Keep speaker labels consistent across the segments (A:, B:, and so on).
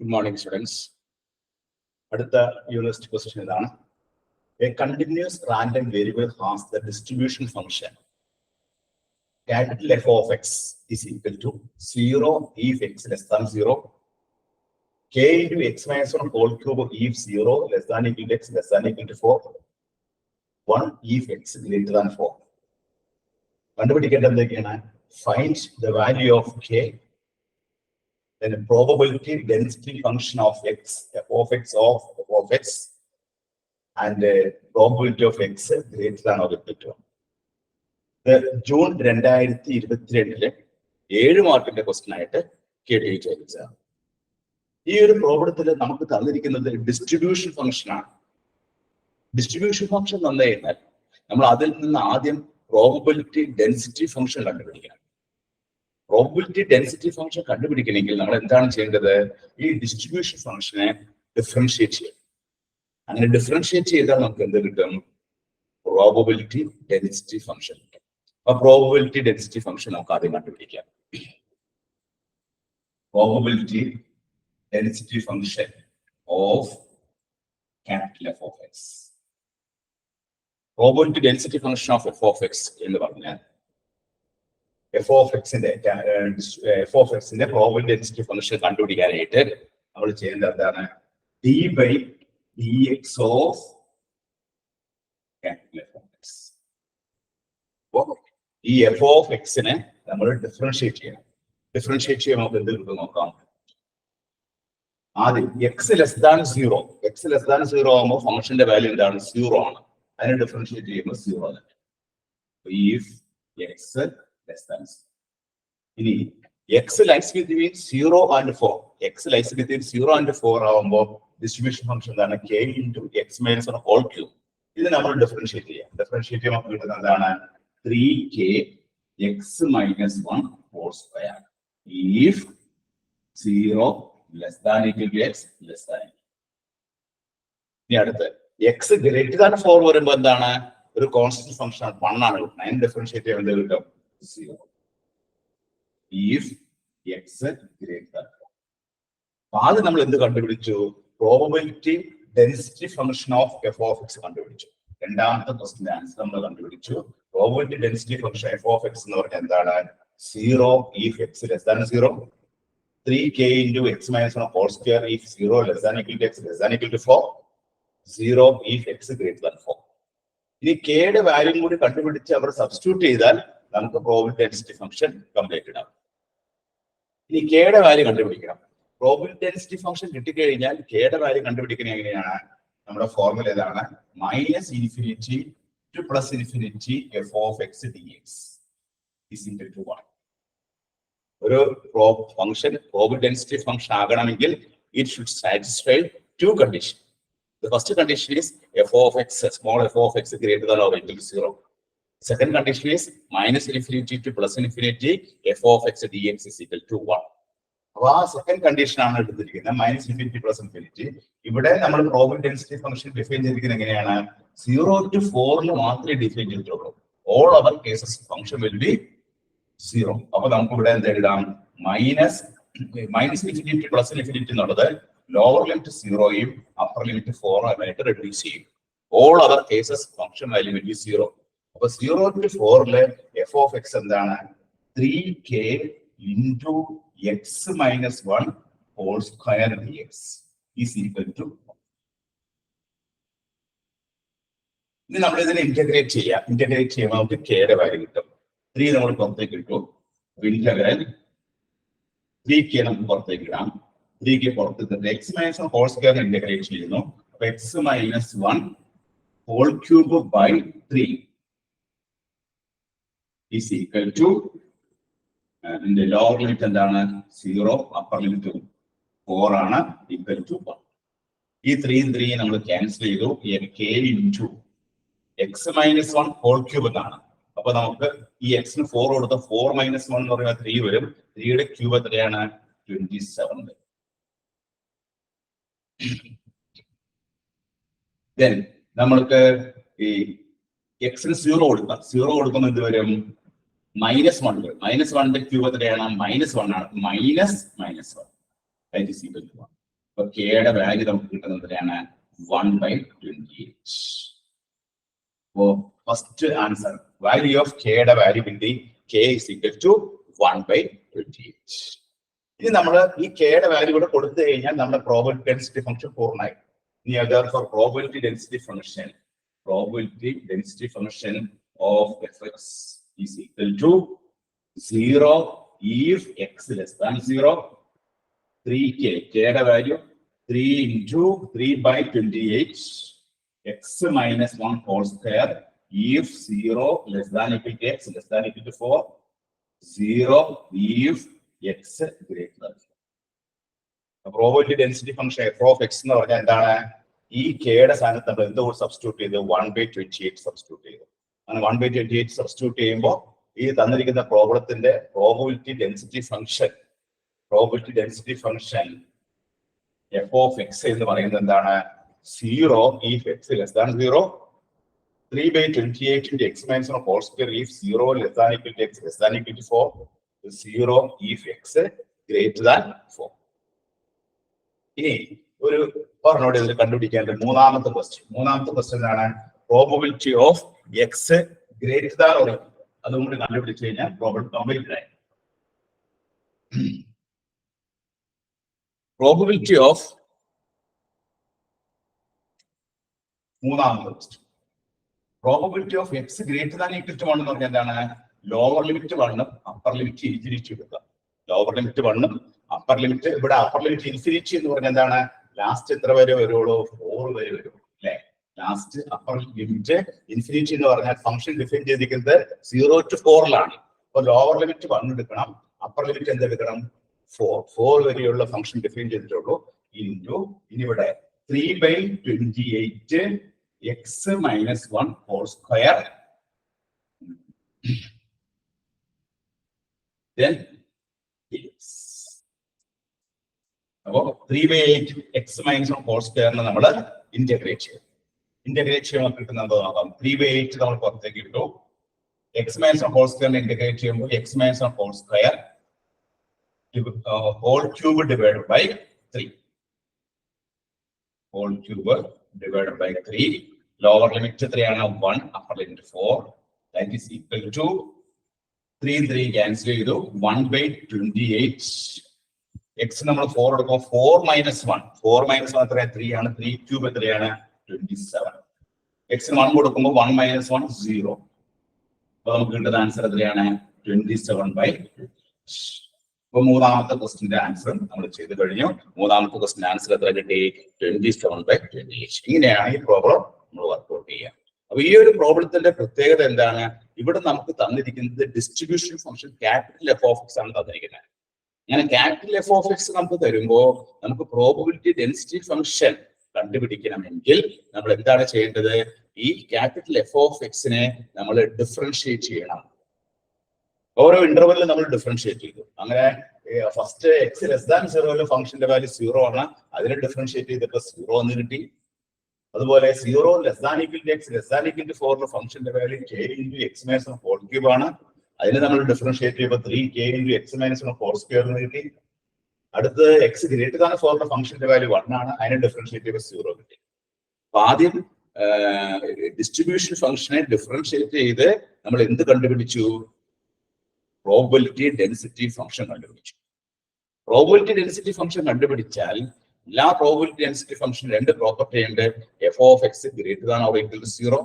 A: Good morning, students. അടുത്ത university question ഇതാണ്. A continuous random variable has the distribution function capital F of x is equal to 0 if x less than 0, k into x minus 1 whole cube if 0 less than equal to x less than equal to 4, 1 if x greater than 4. കണ്ടുപിടിക്കേണ്ടത് എന്തൊക്കെയാണ്? Find the value of k, then a probability density function of x, f of x, and the probability of x greater than or equal to 1. The June 2022 7 മാർക്കിന്റെ question ആയിട്ട് കേട്ടി ചോദിച്ചതാണ്. ഈ ഒരു പ്രോബ്ലത്തിൽ നമുക്ക് തന്നിരിക്കുന്നത് ഡിസ്ട്രിബ്യൂഷൻ ഫംഗ്ഷൻ ആണ്. ഡിസ്ട്രിബ്യൂഷൻ ഫംഗ്ഷൻ തന്നു കഴിഞ്ഞാൽ നമ്മൾ അതിൽ നിന്ന് ആദ്യം പ്രോബബിലിറ്റി ഡെൻസിറ്റി ഫംഗ്ഷൻ കണ്ടുപിടിക്കണം. പ്രോബബിലിറ്റി ഡെൻസിറ്റി ഫംഗ്ഷൻ കണ്ടുപിടിക്കണമെങ്കിൽ നമ്മൾ എന്താണ് ചെയ്യേണ്ടത്? ഈ ഡിസ്ട്രിബ്യൂഷൻ ഫംഗ്ഷനെ ഡിഫറൻഷിയേറ്റ് ചെയ്യണം. അങ്ങനെ ഡിഫറൻഷിയേറ്റ് ചെയ്താൽ നമുക്ക് എന്ത് കിട്ടും? പ്രോബബിലിറ്റി ഡെൻസിറ്റി ഫംഗ്ഷൻ കിട്ടും. അപ്പൊ പ്രോബബിലിറ്റി ഡെൻസിറ്റി ഫംഗ്ഷൻ നമുക്ക് ആദ്യം കണ്ടുപിടിക്കാം. Probability density function of capital F of X. Probability density function of F of X എന്ന് പറഞ്ഞാൽ എഫ് ഓഫ് എക്സിന്റെ പ്രോബബിലിറ്റി ഡെൻസിറ്റി ഫംഗ്ഷൻ കണ്ടുപിടിക്കാനായിട്ട് നമ്മൾ ചെയ്യേണ്ടത് എന്താണ്? D by D X of capital F of X. ഈ എഫ് ഓഫ് എക്സിനെ നമ്മൾ ഡിഫറൻഷിയേറ്റ് ചെയ്യണം. ഡിഫറൻഷിയേറ്റ് ചെയ്യുമ്പോൾ നമുക്ക് എന്ത് കിട്ടും നോക്കാം. ആദ്യം X less than 0. X less than 0 ആകുമ്പോൾ ഫംഗ്ഷന്റെ വാല്യൂ എന്താണ്? 0 ആണ്. അതിനെ ഡിഫറൻഷിയേറ്റ് ചെയ്യുമ്പോൾ 0 ആണ്. If x less than 0. ഇനി x lies between 0 and 4. x lies between 0 and 4 ആകുമ്പോൾ ഡിസ്ട്രിബ്യൂഷൻ ഫംഗ്ഷൻ എന്താണ്? k into x minus 1 whole cube. ഇത് നമ്മൾ ഡിഫറൻഷിയേറ്റ് ചെയ്യാം. ഡിഫറൻഷിയേറ്റ് ചെയ്യുമ്പോൾ കിട്ടുന്നത് എന്താണ്? 3k x minus 1 whole square. If 0 less than equal to x less than. ഇനി അടുത്ത് x greater than 4 വരുമ്പോൾ എന്താണ്? ഒരു കോൺസ്റ്റന്റ് ഫംഗ്ഷൻ 1 ആണ് കിട്ടുന്നത്. അതിന് ഡിഫറൻഷിയേറ്റ് ചെയ്യുമ്പോൾ എന്ത് കിട്ടും? 0. If x greater than 4. ആദ്യം നമ്മൾ എന്ത് കണ്ടുപിടിച്ചു? Probability density function of F of X കണ്ടുപിടിച്ചു. രണ്ടാമത്തെ ക്വസ്റ്റിന്റെ ആൻസർ നമ്മൾ കണ്ടുപിടിച്ചു. Probability density function F of X എന്ന് പറഞ്ഞാൽ എന്താണ്? 0 if x less than 0, 3k into x minus 1 whole square if 0 less than equal to x less than equal to 4, 0 if x greater than 4. ഇനി കെയുടെ value കൂടി കണ്ടുപിടിച്ച് അവർ substitute ചെയ്താൽ നമുക്ക് probability density function completed ആവും. ഇനി കെയുടെ വാല്യൂ കണ്ടുപിടിക്കണം. പ്രോബബിലിറ്റി ഡെൻസിറ്റി ഫംഗ്ഷൻ കിട്ടിക്കഴിഞ്ഞാൽ കെയുടെ വാല്യൂ കണ്ടുപിടിക്കുന്നത് എങ്ങനെയാണ്? നമ്മുടെ ഫോർമുല ഏതാണ്? -∞ to +∞ f of x dx is equal to 1. ഒരു ഫംഗ്ഷൻ പ്രോബബിലിറ്റി ഡെൻസിറ്റി ഫംഗ്ഷൻ ആകണമെങ്കിൽ it should satisfy two conditions. The first condition is f of x, small f of x greater than or equal to 0. Second condition is -∞ to +∞ f of x dx is equal to 1. അപ്പോൾ ആ second condition ആണ് എടുത്തിരിക്കുന്നത്. -∞ +∞. ഇവിടെ നമ്മൾ probability density function define ചെയ്തിരിക്കുന്നത് എങ്ങനെയാണ്? 0 to 4 മാത്രമേ define ചെയ്തിട്ടുള്ളൂ. All other cases function will be 0. അപ്പൊ നമുക്ക് ഇവിടെ എന്ത് എഴുതാം? -∞ to +∞ എന്നുള്ളത് ലോവർ ലിമിറ്റ് 0യും അപ്പർ ലിമിറ്റ് 4 ആയിട്ട് റെഡ്യൂസ് ചെയ്യും. All other cases function value will be 0. അപ്പൊ 0 to 4 എഫ് ഓഫ് എക്സ് എന്താണ്? 3k into x minus 1 whole square dx is equal to. ഇനി നമ്മൾ ഇതിനെ ഇന്റഗ്രേറ്റ് ചെയ്യാം. ഇന്റഗ്രേറ്റ് ചെയ്യുമ്പോൾ നമുക്ക് കെയുടെ വാല്യൂ കിട്ടും. 3 നമ്മൾ പുറത്തേക്ക് ഇട്ടു. ഇന്റഗ്രൽ 3k നമുക്ക് പുറത്തേക്ക് ഇടാം. 3k പുറത്തേക്ക് x minus 1 whole square integrate ചെയ്യുന്നു. അപ്പൊ x minus 1 whole cube by 3 is equal to ഇതിന്റെ ലോവർ ലിമിറ്റ് എന്താണ്? 0, അപ്പർ ലിമിറ്റ് 4 ആണ്, ഈക്വൽ ടു 1. ഈ 3 നമ്മൾ ക്യാൻസൽ ചെയ്തു. k into x minus 1 whole cube എന്നാണ്. അപ്പൊ നമുക്ക് ഈ എക്സിന് 4 കൊടുത്ത 4 - 1 എന്ന് പറയുമ്പോൾ 3 വരും. 3യുടെ ക്യൂബ് എത്രയാണ്? 27. Then നമ്മൾക്ക് ഈ എക്സിന് 0 കൊടുക്കാം. 0 കൊടുക്കുമ്പോൾ എന്ത് വരും? -1 വരും. -1ന്റെ ക്യൂബ് എത്രയാണ്? -1 ആണ്. -1 that is equal to 1. അപ്പൊ കെയുടെ വാല്യൂ നമുക്ക് കിട്ടുന്നത് എത്രയാണ് 1/28. അപ്പോ ഫസ്റ്റ് ആൻസർ വാല്യൂ ഓഫ് കെയുടെ value will B k is equal to 1/28. ഇനി നമ്മൾ ഈ കെയുടെ വാല്യൂ കൂടെ കൊടുത്തു കഴിഞ്ഞാൽ നമ്മുടെ പ്രോബബിലിറ്റി ഡെൻസിറ്റി ഫംഗ്ഷൻ പൂർണ്ണമായി. ഇനി therefore probability density function of fx is equal to 0 if x less than 0. 3k, kയുടെ value 3 into 3/28 x minus 1 whole square if 0 less than equal to x less than equal to 4, 0 if x greater than 4. Probability density function f of x എന്ന് പറഞ്ഞാൽ എന്താണ്? ഈ കെയുടെ സ്ഥാനത്ത് നമ്മൾ എന്തുകൊണ്ട് substitute ചെയ്ത് 1/28 സബ്സ്റ്റിറ്റ്യൂട്ട് ചെയ്തു. അങ്ങനെ 1/28 സബ്സ്റ്റിറ്റ്യൂട്ട് ചെയ്യുമ്പോൾ ഈ തന്നിരിക്കുന്ന പ്രോബ്ലത്തിന്റെ probability density function f of x എന്ന് പറയുന്നത് എന്താണ്? 0 if x less than 0, 3/28 into x minus 1 whole square if 0 less than equal to x less than equal to 4, 0 if x greater than 4. ഇനി ഒരു പറഞ്ഞോട് ഇതിൽ കണ്ടുപിടിക്കേണ്ട മൂന്നാമത്തെ ക്വസ്റ്റ്യൻ ആണ് probability of X greater than or അതുകൊണ്ട് കണ്ടുപിടിച്ചു കഴിഞ്ഞാൽ പ്രോബ്ലം കംപ്ലീറ്റ് ആയി. പ്രോബബിലിറ്റി ഓഫ് മൂന്നാമത്തെ question probability of X greater than equal to 1 എന്ന് പറഞ്ഞാൽ എന്താണ്? Lower limit 1 upper limit infinity എടുക്കുക. ലോവർ ലിമിറ്റ് 1 അപ്പർ ലിമിറ്റ്, ഇവിടെ അപ്പർ ലിമിറ്റ് ഇൻഫിനിറ്റി എന്ന് പറഞ്ഞാൽ എന്താണ്? ലാസ്റ്റ് എത്ര വരെ വരുള്ളൂ? 4 വരെ വരും അല്ലെ? ലാസ്റ്റ് അപ്പർ ലിമിറ്റ് ഇൻഫിനിറ്റി എന്ന് പറഞ്ഞാൽ ഫംഗ്ഷൻ ഡിഫൈൻ ചെയ്തിരിക്കുന്നത് 0 to 4ലാണ്. അപ്പൊ ലോവർ ലിമിറ്റ് 1 എടുക്കണം, അപ്പർ ലിമിറ്റ് എന്തെടുക്കണം? 4 വരെയുള്ള ഫംഗ്ഷൻ ഡിഫൈൻ ചെയ്തിട്ടുള്ളൂ. ഇൻറ്റു ഇനിവിടെ 3/28 x minus 1 whole square, then അപ്പോ 3/8 x minus 1 whole square നമ്മൾ ഇന്റഗ്രേറ്റ് ചെയ്യുമ്പോൾ കിട്ടുന്നത് നോക്കാം. 3/8 നമ്മൾ പുറത്തേക്ക് ഇട്ടു. x minus 1 whole square integrate ചെയ്യുമ്പോൾ x minus 1 whole square whole cube divided by 3. Whole cube divided by 3. Lower limit 3 ആണ് 1, upper limit 4. That is equal to 3 cancel ചെയ്തു 1/28. x നമ്മൾ 4 എടുക്കും. 4 minus 1 എത്രയാണ്? 3 ആണ്. 3 ക്യൂബ് എത്രയാണ്? 27. x 1 കൊടുക്കുമ്പോൾ 1 minus 1 0. അപ്പൊ നമുക്ക് കിട്ടുന്ന ആൻസർ എത്രയാണ്? 27/28. അപ്പൊ മൂന്നാമത്തെ ക്വസ്റ്റിന്റെ ആൻസർ നമ്മൾ ചെയ്ത് കഴിഞ്ഞു. മൂന്നാമത്തെ ക്വസ്റ്റിന്റെ ആൻസർ എത്ര കിട്ടി? 27/28. ഇങ്ങനെയാണ് ഈ പ്രോബ്ലം നമ്മൾ വർക്ക്ഔട്ട് ചെയ്യുക. അപ്പൊ ഈ ഒരു പ്രോബ്ലത്തിന്റെ പ്രത്യേകത എന്താണ്? ഇവിടെ നമുക്ക് തന്നിരിക്കുന്നത് distribution function capital F of X ആണ് തന്നിരിക്കുന്നത്. അങ്ങനെ ക്യാപിറ്റൽ എഫ് ഓഫ് എക്സ് നമുക്ക് തരുമ്പോൾ നമുക്ക് പ്രോബബിലിറ്റി ഡെൻസിറ്റി ഫംഗ്ഷൻ കണ്ടുപിടിക്കണമെങ്കിൽ നമ്മൾ എന്താണ് ചെയ്യേണ്ടത്? ഈ ക്യാപിറ്റൽ എഫ് ഓഫ് എക്സിനെ നമ്മൾ ഡിഫറൻഷിയേറ്റ് ചെയ്യണം. ഓരോ ഇന്റർവെല്ലിൽ നമ്മൾ ഡിഫറൻഷിയേറ്റ് ചെയ്തു. അങ്ങനെ ഫസ്റ്റ് എക്സ് ലെസ് ദാൻ 0 ഫംഗ്ഷന്റെ വാല്യൂ 0 ആണ്. അതിനെ ഡിഫറൻഷിയേറ്റ് ചെയ്തിട്ട് 0 എന്ന് കിട്ടി. അതുപോലെ 0 less than equal to X less than equal to 4 ഫംഗ്ഷന്റെ value k into x minus 1 whole cube ആണ്. അതിനെ നമ്മൾ ഡിഫറൻഷിയേറ്റ് ചെയ്യുമ്പോൾ 3k into x minus 1 whole square എന്ന് കിട്ടി. അടുത്ത് എക്സ് ഗ്രേറ്റർ ദാൻ 4 ഫംഗ്ഷന്റെ വാല്യൂ 1 ആണ്. അതിനെ ഡിഫറൻഷിയേറ്റ് ചെയ്യുമ്പോൾ 0 കിട്ടി. അപ്പൊ ആദ്യം ഡിസ്ട്രിബ്യൂഷൻ ഫംഗ്ഷനെ ഡിഫറൻഷിയേറ്റ് ചെയ്ത് നമ്മൾ എന്ത് കണ്ടുപിടിച്ചു? പ്രോബബിലിറ്റി ഡെൻസിറ്റി ഫംഗ്ഷൻ കണ്ടുപിടിച്ചു. പ്രോബബിലിറ്റി ഡെൻസിറ്റി ഫംഗ്ഷൻ കണ്ടുപിടിച്ചാൽ എല്ലാ പ്രോബബിലിറ്റി ഡെൻസിറ്റി ഫംഗ്ഷൻ രണ്ട് പ്രോപ്പർട്ടി ഉണ്ട്. F of X greater than or equal to 0.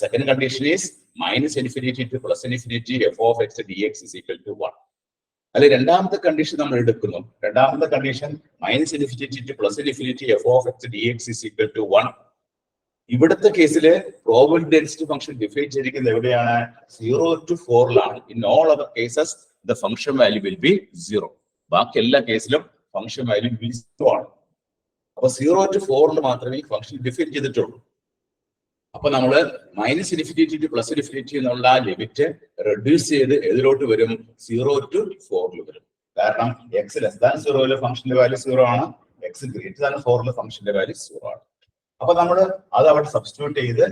A: Second condition is minus infinity to plus infinity F of X D X is equal to 1. അല്ലെ രണ്ടാമത്തെ condition നമ്മൾ എടുക്കുന്നു. രണ്ടാമത്തെ condition minus infinity to plus infinity F of X D X is equal to 1. ഇവിടുത്തെ കേസില് probability density function define ചെയ്തിരിക്കുന്നത് എവിടെയാണ്? 0 to 4ലാണ്. In all other cases the function value will be 0. ബാക്കി എല്ലാ കേസിലും ഫംഗ്ഷൻ വാല്യൂ വിൽ ബി 0 ആണ്. അപ്പൊ 0 to 4 മാത്രമേ ഫംഗ്ഷൻ ഡിഫൈൻ ചെയ്തിട്ടുള്ളൂ. അപ്പൊ നമ്മള് minus infinity to plus infinity എന്നുള്ള ലിമിറ്റ് റെഡ്യൂസ് ചെയ്ത് ഏതിലോട്ട് വരും? 0 to 4 വരും. കാരണം എക്സ് ലെസ് ദാൻ 0 ഫംഗ്ഷന്റെ വാല്യൂ 0 ആണ്. എക്സ് ഗ്രേറ്റർ ദാൻ 4 ഫംഗ്ഷന്റെ വാല്യൂ 0 ആണ്. അപ്പൊ നമ്മൾ അത് അവിടെ സബ്സ്റ്റിറ്റ്യൂട്ട് ചെയ്ത്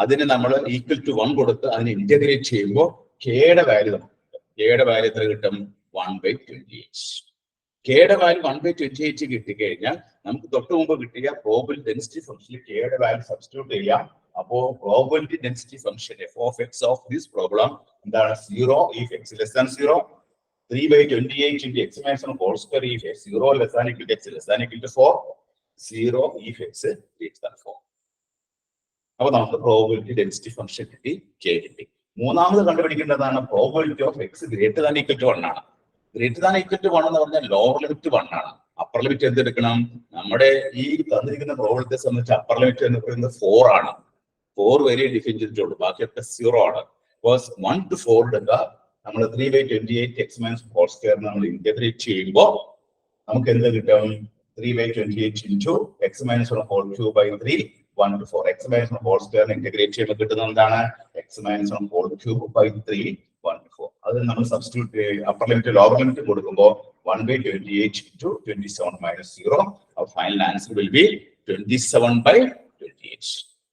A: അതിന് നമ്മൾ ഈക്വൽ ടു 1 കൊടുത്ത് അതിനെ ഇന്റഗ്രേറ്റ് ചെയ്യുമ്പോൾ കെയുടെ വാല്യൂ നമുക്ക് കിട്ടും. കെയുടെ വാല്യൂ എത്ര കിട്ടും? 1/28. കെയുടെ വാല്യൂ 1/28 കിട്ടിക്കഴിഞ്ഞാൽ നമുക്ക് തൊട്ട് മുമ്പ് കിട്ടിയ പ്രോബിലിറ്റി ഡെൻസിറ്റി ഫംഗ്ഷനിൽ കെയുടെ വാല്യൂ സബ്സ്റ്റിറ്റ്യൂട്ട് ചെയ്യാം. അപ്പോ probability density function f of x of this problem എന്താണ് 0 if x less than 0, 3/28 into x minus 1 whole square if x 0 less than equal to x less than equal to 4, 0 if x greater than 4. അപ്പോൾ നമുക്ക് probability density function കിട്ടി, K കിട്ടി. മൂന്നാമത് കണ്ടുപിടിക്കേണ്ടതാണ് probability of X greater than equal to 1 ആണ്. Greater than equal to 1 എന്ന് പറഞ്ഞാൽ lower limit 1 ആണ്. അപ്പർ ലിമിറ്റ് എന്തെടുക്കണം? നമ്മുടെ ഈ തന്നിരിക്കുന്ന പ്രോബിലിറ്റിയെ സംബന്ധിച്ച് അപ്പർ ലിമിറ്റ് എന്ന് പറയുന്നത് 4 ആണ്. 4 വരെ ഡിഫൈൻ ചെയ്തിട്ടുള്ളൂ, ബാക്കിയൊക്കെ 0 ആണ്. 1 to 4 എടുക്കുക. നമ്മൾ 3/28 x minus 4 square നമ്മൾ ഇന്റഗ്രേറ്റ് ചെയ്യുമ്പോൾ നമുക്ക് എന്ത് കിട്ടും? 3/28 into x minus 1 whole cube by 3, 1 to 4. x minus 1 whole square integrate ചെയ്യുമ്പോൾ കിട്ടുന്നത് എന്താണ്? x minus 1 whole cube by 3, 1 to 4. അത് നമ്മൾ substitute upper limit lower limit കൊടുക്കുമ്പോൾ 1/28 into 27 minus 0. Our final answer will be 27/28.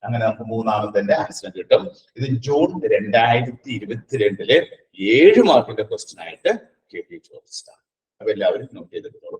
A: അങ്ങനെ നമുക്ക് മൂന്നാമത്തെ ആൻസർ കിട്ടും. ഇത് ജൂൺ 2022 7 മാർക്കിന്റെ ക്വസ്റ്റ്യൻ ആയിട്ട് കേട്ടി ചോദിച്ചതാണ്. അപ്പൊ എല്ലാവരും നോട്ട് ചെയ്തിട്ടുള്ളൂ.